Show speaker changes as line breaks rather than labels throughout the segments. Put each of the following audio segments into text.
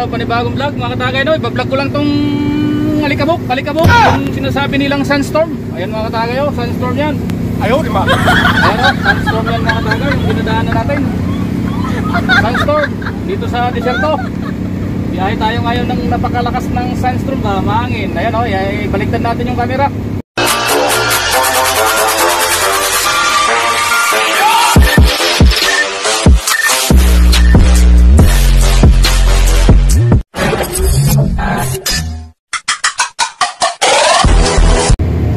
araw, panibagong vlog mga katagay. No, iba-vlog ko lang tong alikabok, yung sinasabi nilang sunstorm. Ayan mga katagay, oh, sunstorm yan.
Ayaw, di ba?
Ayan, oh, sunstorm yan mga katagay, yung dinadaanan natin. Sunstorm, dito sa deserto. Biyahe tayo ngayon ng napakalakas ng sunstorm, mahangin. Ayan, oh, baliktad natin yung camera.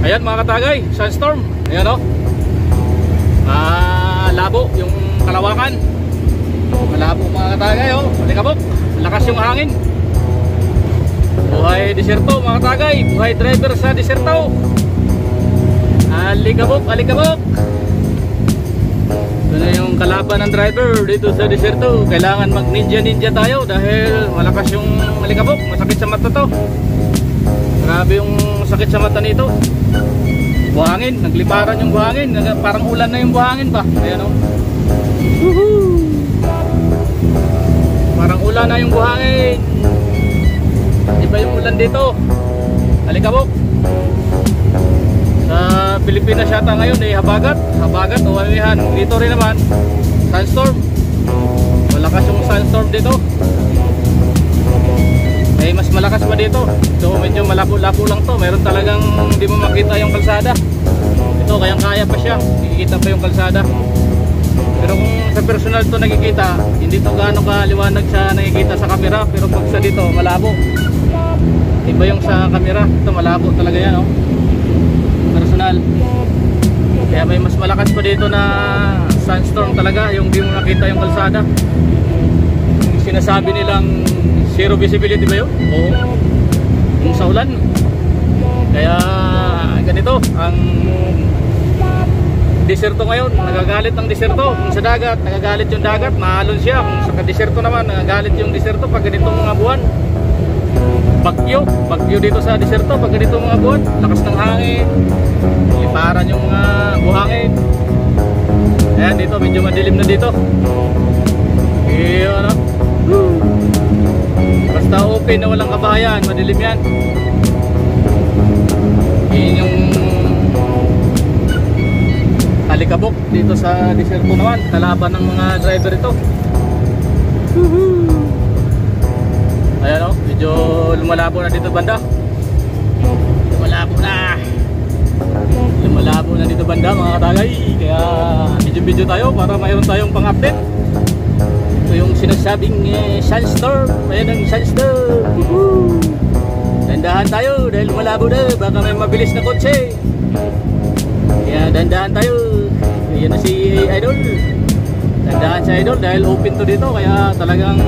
Ayan mga katagay, sunstorm. Ayan o, labo yung kalawakan. Malabo mga katagay o, alikabok, malakas yung hangin. Buhay deserto mga katagay, buhay driver sa deserto. Alikabok, alikabok. Ito na yung kalaban ng driver dito sa deserto. Kailangan mag ninja tayo dahil malakas yung alikabok. Masakit sa mata to. Grabe yung sakit sa mata nito. Buhangin, nagliparan yung buhangin. Parang ulan na yung buhangin ba? Ayan o. Parang ulan na yung buhangin. Iba yung ulan dito. Alikabok. Sa Pilipinas yata ngayon habagat o amihan. Dito rin naman sunstorm. Malakas yung sunstorm dito. Mas malakas pa dito. So medyo malabo-labo lang to. Meron talagang hindi mo makita yung kalsada. Ito kayang kaya pa siya. Nakikita pa yung kalsada. Pero kung sa personal to nakikita, hindi to gaano kaliwanag sa nakikita sa camera. Pero pag sa dito malabo. Iba yung sa camera. Ito malabo talaga yan, oh. Personal. Kaya may mas malakas pa dito na sunstorm talaga. Yung hindi mo makita yung kalsada. Yung sinasabi nilang zero visibility ba yun? Oo. Yung sa ulan. Kaya ganito ang deserto ngayon. Nagagalit ang deserto. Kung sa dagat, nagagalit yung dagat, mahalon siya. Kung sa deserto naman, nagagalit yung deserto pag ganitong mga buwan. Bagyo dito sa deserto pag ganitong mga buwan. Lakas ng hangin. Liparan yung mga buhangin. Ayan dito, medyo madilim na dito. Iyon, basta open na walang kabahayan, madilim yan. Yun yung alikabok dito sa deserto naman. Kalaban ng mga driver ito. Ayan o, medyo lumalabo na dito banda. Lumalabo na dito banda mga katagay. Kaya video tayo para mayroon tayong pang-update. Ito yung sinasabing sunstorm. Ayan ang sunstorm. Dandahan tayo dahil malabo na. Baka may mabilis na kotse. Kaya dandahan tayo. Ayan na si Idol. Dandahan si Idol dahil open to dito. Kaya talagang